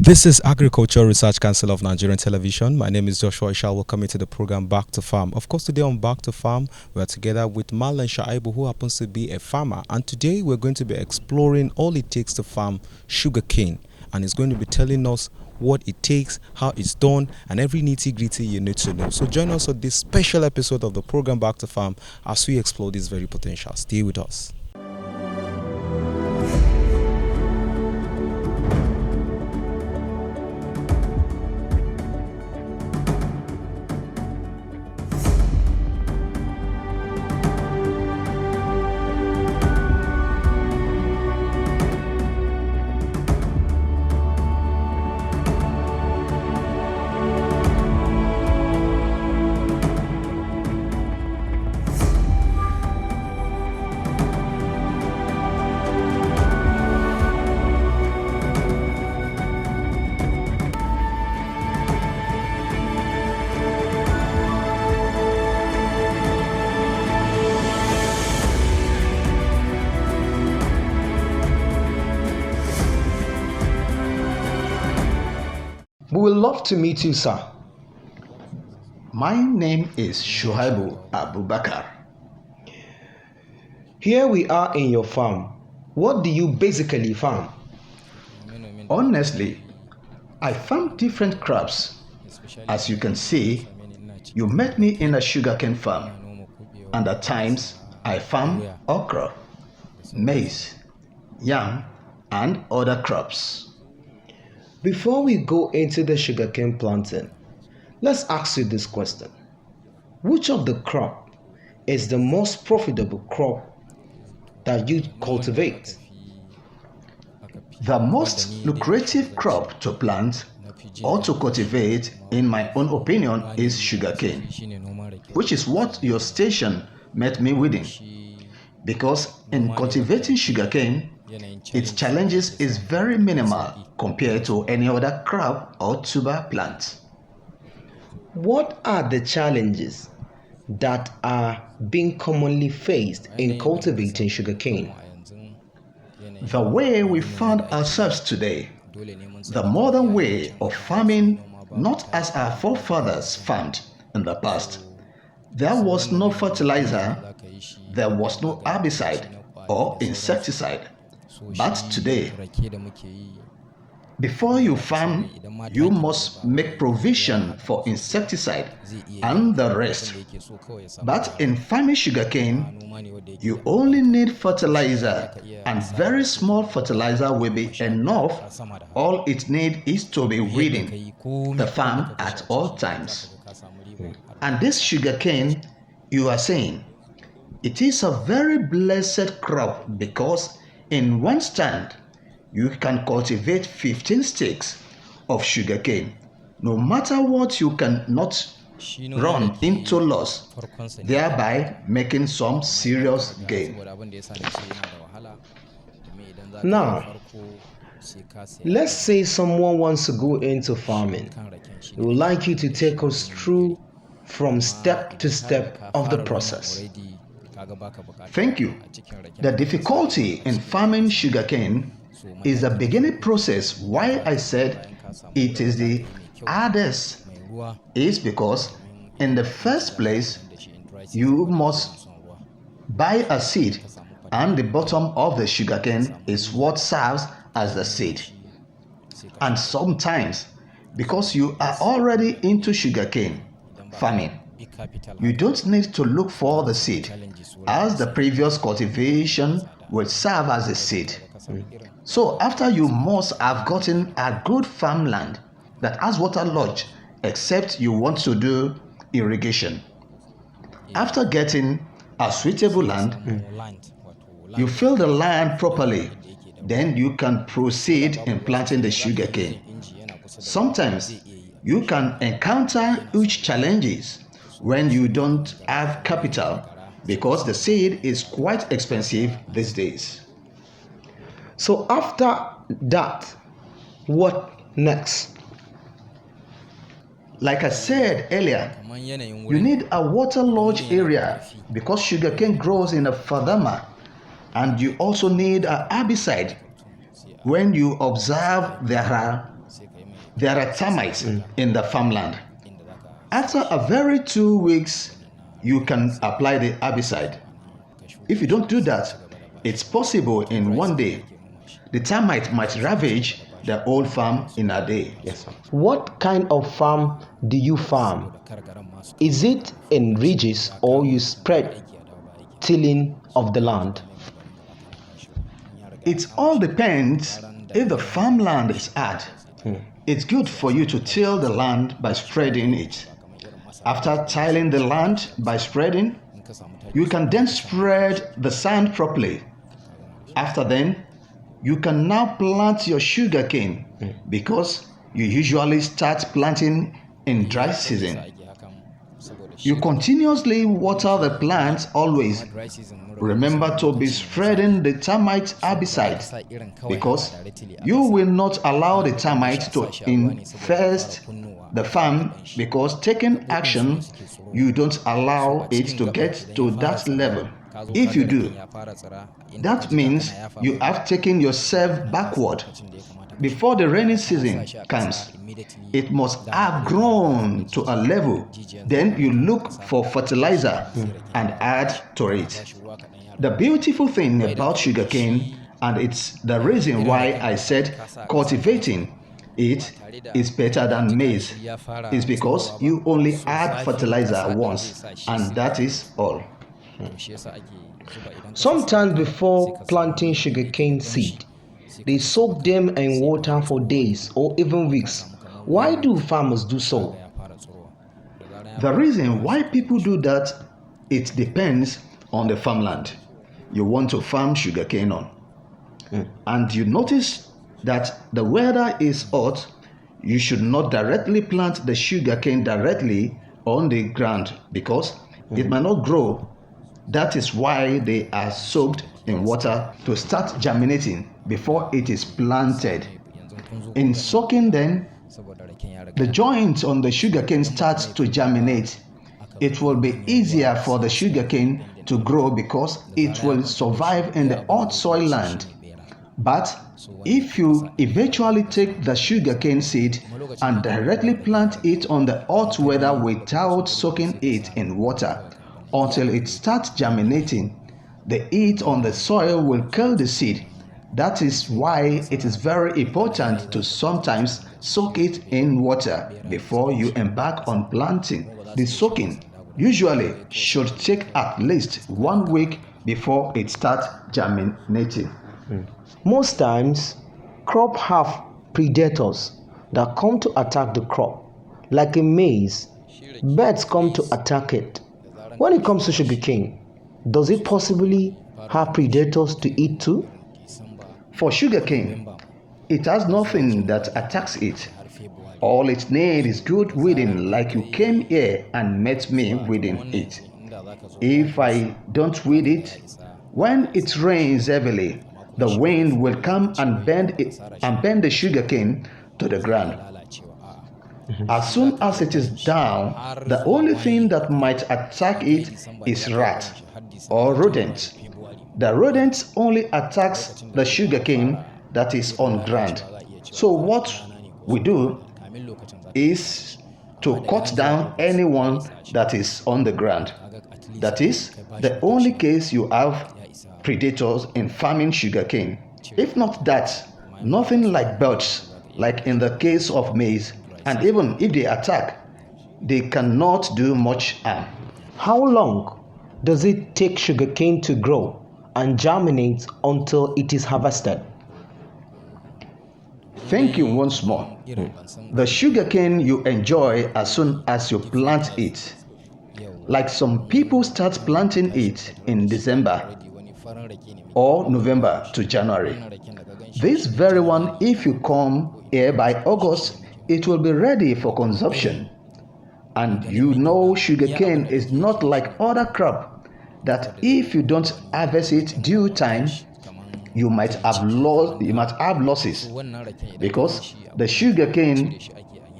This is Agriculture Research Council of Nigerian Television. My name is Joshua Ishal. Welcome to the program Back to Farm. Of course, today on Back to Farm, we are together with Marlon Shaibu, who happens to be a farmer. And today we're going to be exploring all it takes to farm sugarcane. And he's going to be telling us what it takes, how it's done, and every nitty-gritty you need to know. So join us on this special episode of the program Back to Farm as we explore this very potential. Stay with us. We would love to meet you, sir. My name is Shuaibu Abubakar. Here we are in your farm. What do you basically farm? Honestly, I farm different crops. As you can see, you met me in a sugarcane farm, and at times I farm okra, maize, yam, and other crops. Before we go into the sugarcane planting, let's ask you this question. Which of the crop is the most profitable crop that you cultivate? The most lucrative crop to plant or to cultivate, in my own opinion, is sugarcane, which is what your station met me within. Because in cultivating sugarcane, its challenges is very minimal compared to any other crop or tuber plant. What are the challenges that are being commonly faced in cultivating sugarcane? The way we found ourselves today, the modern way of farming, not as our forefathers farmed in the past. There was no fertilizer, there was no herbicide or insecticide. But today, before you farm, you must make provision for insecticide and the rest. But in farming sugarcane, you only need fertilizer, and very small fertilizer will be enough. All it needs is to be weeding the farm at all times. And this sugarcane, you are saying, it is a very blessed crop because in one stand, you can cultivate 15 sticks of sugarcane. No matter what, you cannot run into loss, thereby making some serious gain. Now, let's say someone wants to go into farming. We would like you to take us through from step to step of the process. Thank you. The difficulty in farming sugarcane is the beginning process. Why I said it is the hardest is because in the first place you must buy a seed, and the bottom of the sugarcane is what serves as the seed. And sometimes, because you are already into sugarcane farming, you don't need to look for the seed, as the previous cultivation will serve as a seed. So after, you must have gotten a good farmland that has water lodge, except you want to do irrigation. After getting a suitable land, you fill the land properly, then you can proceed in planting the sugarcane. Sometimes you can encounter huge challenges when you don't have capital, because the seed is quite expensive these days. So after that, what next? Like I said earlier, you need a water lodge area because sugarcane grows in a fadama, and you also need a herbicide. When you observe there are there are termites in the farmland. After a very 2 weeks, you can apply the herbicide. If you don't do that, it's possible in one day. The termite might ravage the whole farm in a day. Yes, sir. What kind of farm do you farm? Is it in ridges or you spread tilling of the land? It all depends. If the farmland is hard, it's good for you to till the land by spreading it. After tilling the land by spreading, you can then spread the sand properly. After then, you can now plant your sugarcane because you usually start planting in dry season. You continuously water the plants always. Remember to be spreading the termite herbicide because you will not allow the termites to infest the farm, because taking action, you don't allow it to get to that level. If you do, that means you have taken yourself backward. Before the rainy season comes, it must have grown to a level. Then you look for fertilizer and add to it. The beautiful thing about sugarcane, and it's the reason why I said cultivating it is better than maize, is because you only add fertilizer once, and that is all. Sometimes before planting sugarcane seed, they soak them in water for days or even weeks. Why do farmers do so? The reason why people do that, it depends on the farmland you want to farm sugarcane on. And you notice that the weather is hot, you should not directly plant the sugarcane directly on the ground because it might not grow. That is why they are soaked in water to start germinating before it is planted. In soaking them, the joints on the sugarcane starts to germinate. It will be easier for the sugarcane to grow because it will survive in the hot soil land. But if you eventually take the sugarcane seed and directly plant it on the hot weather without soaking it in water until it starts germinating, the heat on the soil will kill the seed. That is why it is very important to sometimes soak it in water before you embark on planting. The soaking usually should take at least 1 week before it starts germinating. Most times, crops have predators that come to attack the crop. Like in maize, birds come to attack it. When it comes to sugarcane, does it possibly have predators to eat too? For sugarcane, it has nothing that attacks it. All it needs is good weeding, like you came here and met me weeding it. If I don't weed it, when it rains heavily, the wind will come and bend the sugarcane to the ground. As soon as it is down, the only thing that might attack it is rat or rodent. The rodent only attacks the sugarcane that is on ground. So what we do is to cut down anyone that is on the ground. That is the only case you have predators in farming sugarcane. If not that, nothing like birds, like in the case of maize, and even if they attack, they cannot do much harm. How long does it take sugarcane to grow and germinate until it is harvested? Thank you once more. The sugarcane you enjoy as soon as you plant it. Like some people start planting it in December or November to January. This very one, if you come here by August, it will be ready for consumption. And you know sugarcane is not like other crop that if you don't harvest it due time, you might have losses, because the sugarcane,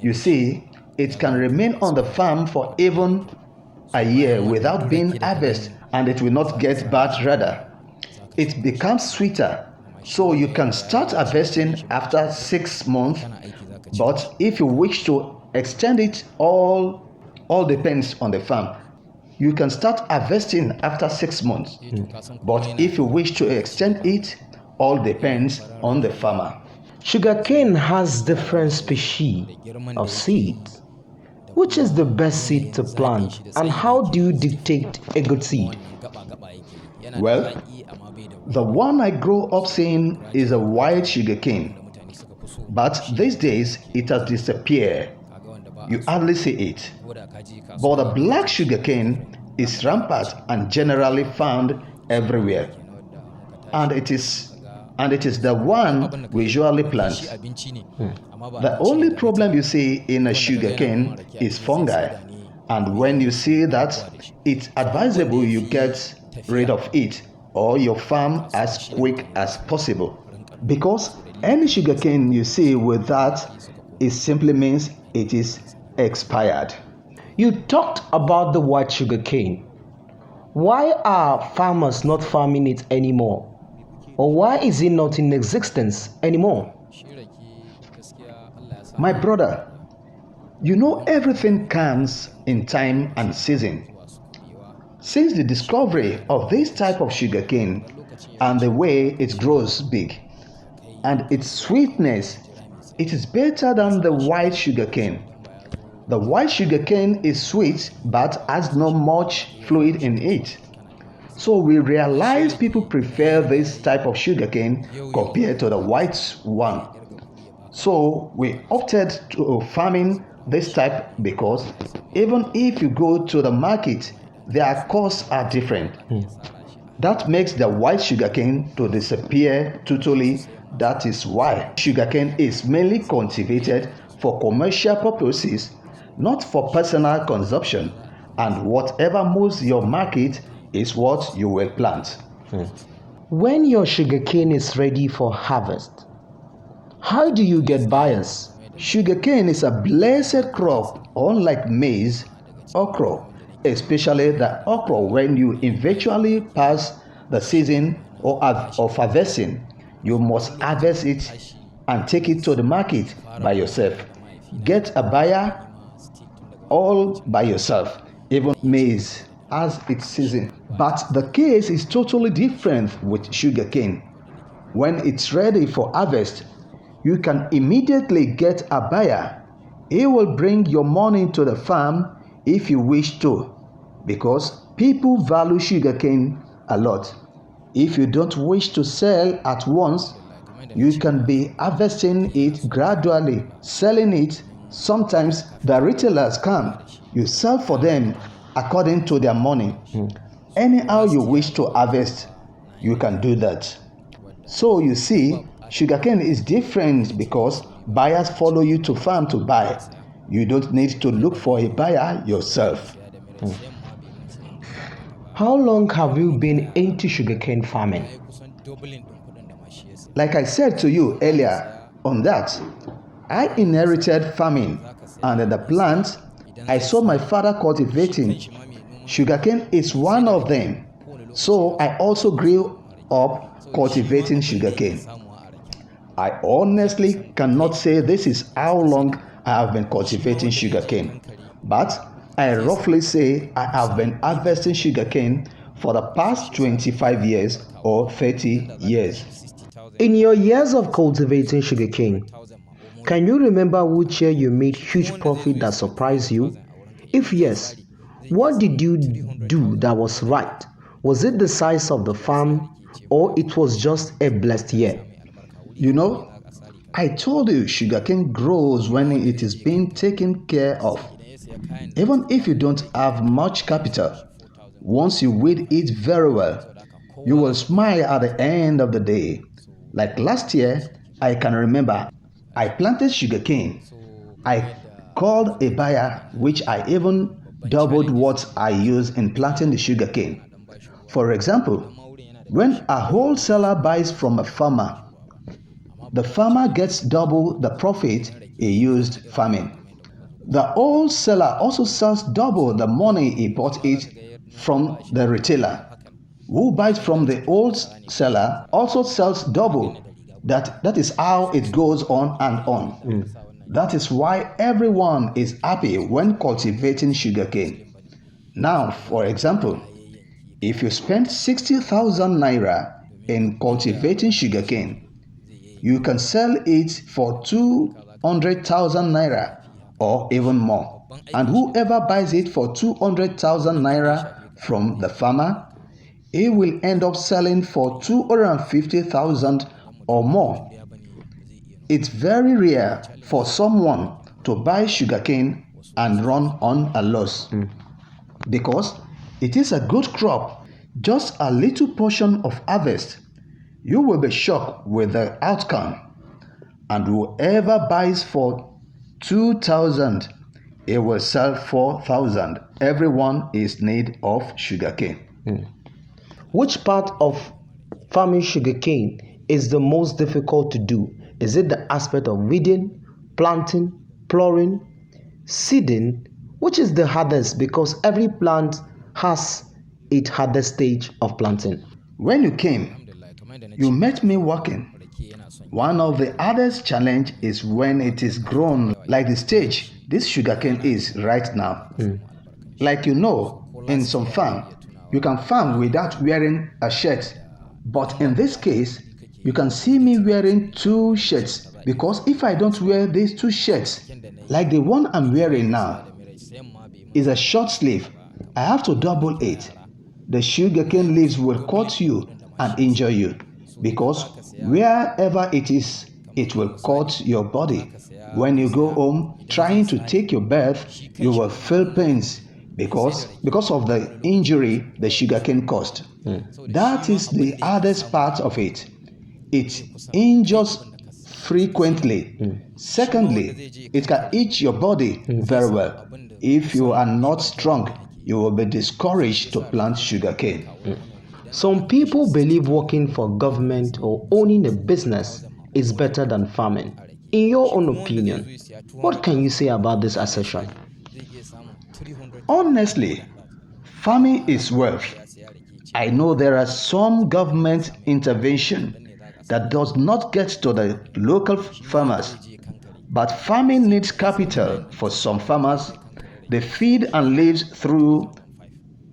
you see, it can remain on the farm for even a year without being harvested, and it will not get bad. Rather, it becomes sweeter. So you can start harvesting after 6 months But if you wish to extend it, all depends on the farm. You can start harvesting after 6 months. But if you wish to extend it, all depends on the farmer. Sugarcane has different species of seeds. Which is the best seed to plant, and how do you dictate a good seed? Well, the one I grew up seeing is a white sugarcane. But these days it has disappeared. You hardly see it. But the black sugarcane is rampant and generally found everywhere. And it is the one we usually plant. The only problem you see in a sugarcane is fungi. And when you see that, it's advisable you get rid of it or your farm as quick as possible. Because any sugarcane you see with that, it simply means it is expired. You talked about the white sugarcane. Why are farmers not farming it anymore? Or why is it not in existence anymore? My brother, you know everything comes in time and season. Since the discovery of this type of sugarcane and the way it grows big and its sweetness, it is better than the white sugarcane. The white sugarcane is sweet but has not much fluid in it. So we realize people prefer this type of sugarcane compared to the white one. So we opted to farming this type because even if you go to the market, their costs are different. That makes the white sugarcane to disappear totally. That is why sugarcane is mainly cultivated for commercial purposes, not for personal consumption, and whatever moves your market is what you will plant. When your sugarcane is ready for harvest, how do you get buyers? Sugarcane is a blessed crop, unlike maize, okra, especially the okra. When you eventually pass the season of harvesting, you must harvest it and take it to the market by yourself. Get a buyer all by yourself. Even maize has its season. But the case is totally different with sugarcane. When it's ready for harvest, you can immediately get a buyer. He will bring your money to the farm if you wish to, because people value sugarcane a lot. If you don't wish to sell at once, you can be harvesting it gradually, selling it. Sometimes the retailers come, you sell for them according to their money. Anyhow you wish to harvest, you can do that. So you see, sugarcane is different because buyers follow you to farm to buy. You don't need to look for a buyer yourself. How long have you been into sugarcane farming? Like I said to you earlier on that, I inherited farming, and the plants I saw my father cultivating. Sugarcane is one of them. So I also grew up cultivating sugarcane. I honestly cannot say this is how long I have been cultivating sugarcane, but I roughly say I have been harvesting sugarcane for the past 25 years or 30 years. In your years of cultivating sugarcane, can you remember which year you made huge profit that surprised you? If yes, what did you do that was right? Was it the size of the farm, or it was just a blessed year? You know, I told you sugarcane grows when it is being taken care of. Even if you don't have much capital, once you weed it very well, you will smile at the end of the day. Like last year, I can remember I planted sugarcane. I called a buyer, which I even doubled what I used in planting the sugarcane. For example, when a wholesaler buys from a farmer, the farmer gets double the profit he used farming. The wholesaler also sells double the money he bought it from the retailer. Who buys from the wholesaler also sells double. That is how it goes on and on. That is why everyone is happy when cultivating sugarcane. Now, for example, if you spend 60,000 naira in cultivating sugarcane, you can sell it for 200,000 naira or even more. And whoever buys it for 200,000 naira from the farmer, he will end up selling for 250,000 or more. It's very rare for someone to buy sugarcane and run on a loss because it is a good crop. Just a little portion of harvest, you will be shocked with the outcome. And whoever buys for 2,000, it will sell 4,000. Everyone is in need of sugarcane. Which part of farming sugarcane is the most difficult to do? Is it the aspect of weeding, planting, plowing, seeding? Which is the hardest, because every plant has its hardest stage of planting? When you came, you met me working. One of the hardest challenge is when it is grown like the stage this sugarcane is right now. Like in some farm, you can farm without wearing a shirt. But in this case, you can see me wearing two shirts, because if I don't wear these two shirts, like the one I'm wearing now, is a short sleeve, I have to double it. The sugarcane leaves will cut you and injure you, because wherever it is, it will cut your body. When you go home trying to take your bath, you will feel pains because of the injury the sugarcane caused. That is the hardest part of it. It injures frequently. Secondly, it can itch your body very well. If you are not strong, you will be discouraged to plant sugarcane. Some people believe working for government or owning a business is better than farming. In your own opinion, what can you say about this assertion? Honestly, farming is wealth. I know there are some government intervention that does not get to the local farmers, but farming needs capital for some farmers. They feed and live through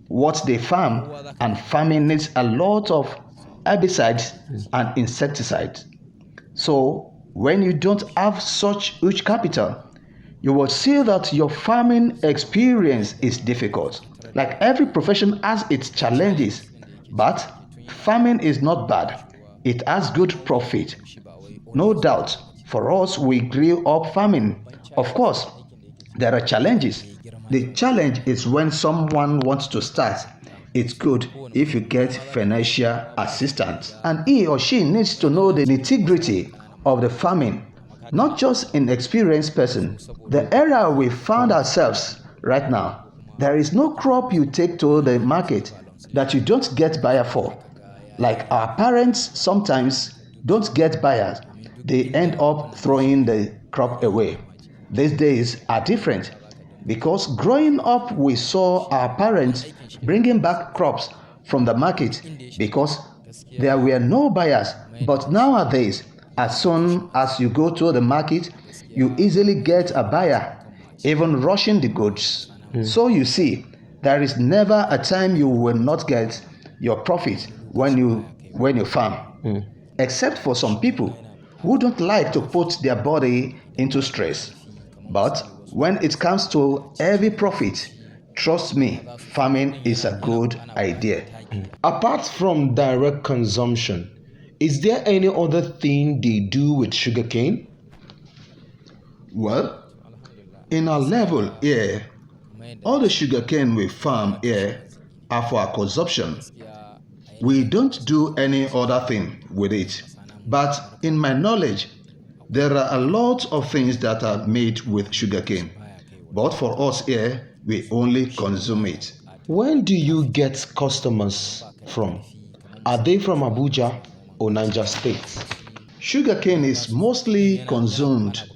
what they farm, and farming needs a lot of herbicides and insecticides. So when you don't have such huge capital, you will see that your farming experience is difficult. Like every profession has its challenges, but farming is not bad. It has good profit. No doubt, for us, we grew up farming. Of course, there are challenges. The challenge is when someone wants to start. It's good if you get financial assistance, and he or she needs to know the nitty-gritty of the farming, not just an experienced person. The era we found ourselves right now, there is no crop you take to the market that you don't get buyer for. Like our parents sometimes don't get buyers. They end up throwing the crop away. These days are different, because growing up we saw our parents bringing back crops from the market because there were no buyers. But nowadays, as soon as you go to the market, you easily get a buyer, even rushing the goods. So you see, there is never a time you will not get your profit when you farm, except for some people who don't like to put their body into stress. But when it comes to heavy profit, trust me, farming is a good idea. Apart from direct consumption, is there any other thing they do with sugarcane? Well, in our level here, all the sugarcane we farm here are for our consumption. We don't do any other thing with it. But in my knowledge, there are a lot of things that are made with sugarcane. But for us here, we only consume it. When do you get customers from? Are they from Abuja or Niger State? Sugarcane is mostly consumed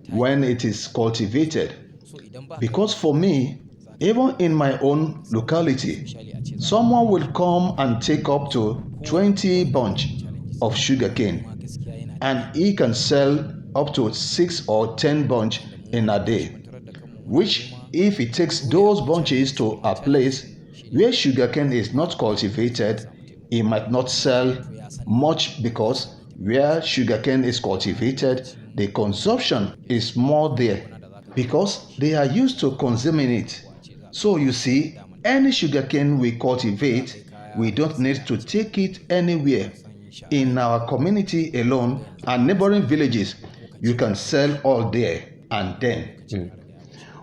when it is cultivated. Because for me, even in my own locality, someone will come and take up to 20 bunch of sugarcane, and he can sell up to 6 or 10 bunch in a day, which if it takes those bunches to a place where sugarcane is not cultivated, it might not sell much, because where sugarcane is cultivated, the consumption is more there because they are used to consuming it. So you see, any sugarcane we cultivate, we don't need to take it anywhere. In our community alone and neighboring villages, you can sell all there and then.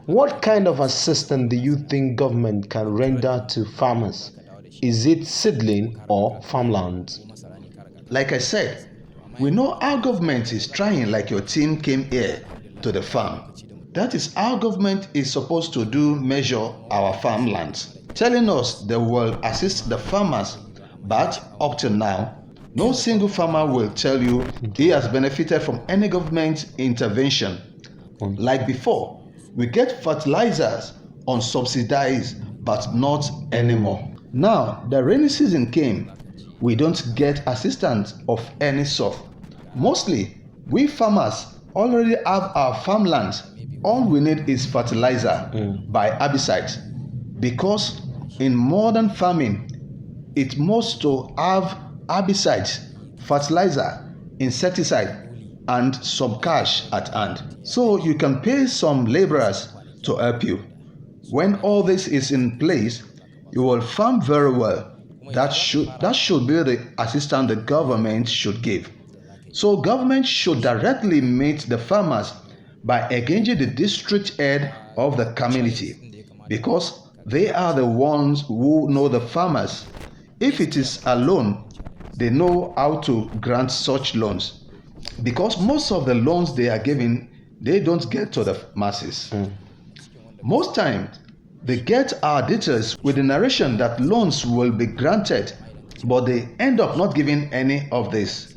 What kind of assistance do you think government can render to farmers? Is it seedling or farmland? Like I said, we know our government is trying, like your team came here to the farm. That is how government is supposed to do, measure our farmlands, telling us they will assist the farmers, but up to now, no single farmer will tell you he has benefited from any government intervention. Like before, we get fertilizers unsubsidized, but not anymore. Now, the rainy season came, we don't get assistance of any sort. Mostly, we farmers already have our farmlands. All we need is fertilizer by herbicides, because in modern farming, it must to have herbicides, fertilizer, insecticide, and some cash at hand. So you can pay some laborers to help you. When all this is in place, you will farm very well. That should be the assistance the government should give. So government should directly meet the farmers by engaging the district head of the community, because they are the ones who know the farmers. If it is a loan, they know how to grant such loans, because most of the loans they are giving, they don't get to the masses. Most times, they get our details with the narration that loans will be granted, but they end up not giving any of this.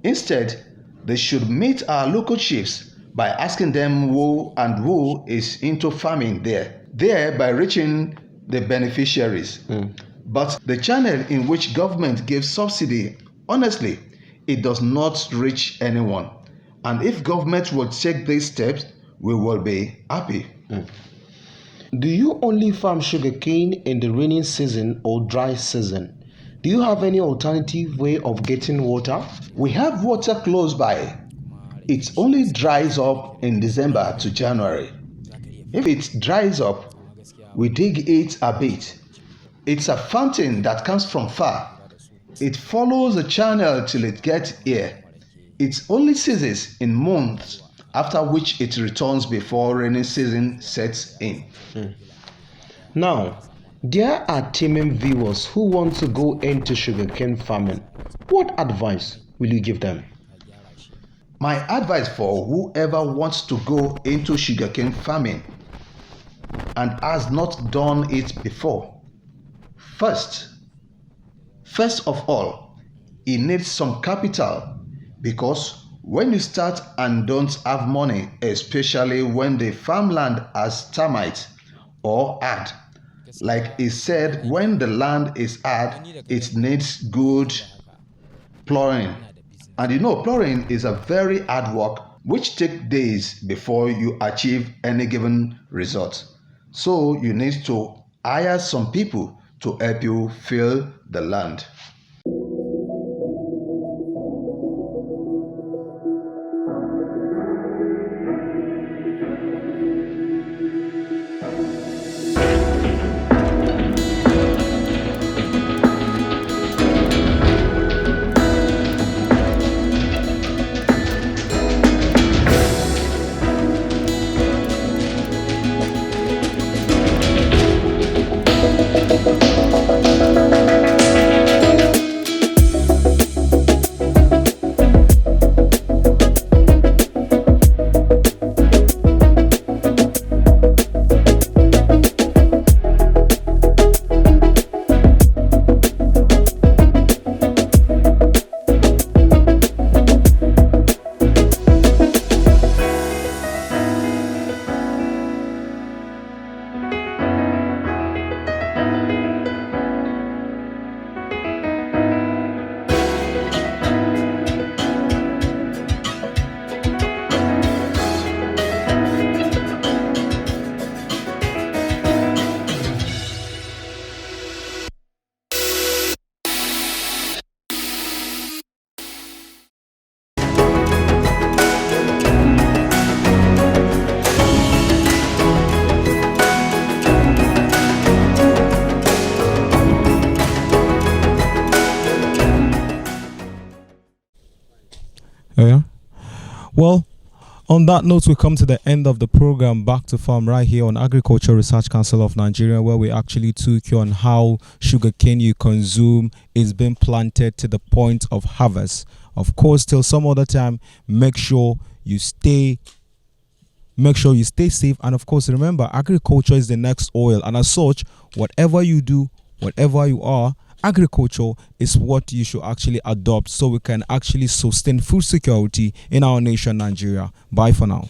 Instead, they should meet our local chiefs by asking them who is into farming there, thereby reaching the beneficiaries. But the channel in which government gives subsidy, honestly, it does not reach anyone. And if government will take these steps, we will be happy. Do you only farm sugarcane in the rainy season or dry season? Do you have any alternative way of getting water? We have water close by. It only dries up in December to January. If it dries up, we dig it a bit. It's a fountain that comes from far. It follows the channel till it gets here. It only ceases in months, after which it returns before rainy season sets in. Now, there are teeming viewers who want to go into sugarcane farming. What advice will you give them? My advice for whoever wants to go into sugarcane farming and has not done it before. First of all, it needs some capital, because when you start and don't have money, especially when the farmland has termites or hard, like it said, when the land is hard, it needs good plowing. And you know, plowing is a very hard work which takes days before you achieve any given result. So you need to hire some people to help you fill the land. Yeah. Well, on that note, we come to the end of the program Back to Farm right here on Agriculture Research Council of Nigeria, where we actually took you on how sugarcane you consume is being planted to the point of harvest. Of course, till some other time, make sure you stay safe, and of course remember, agriculture is the next oil, and as such, whatever you do, whatever you are, agriculture is what you should actually adopt so we can actually sustain food security in our nation, Nigeria. Bye for now.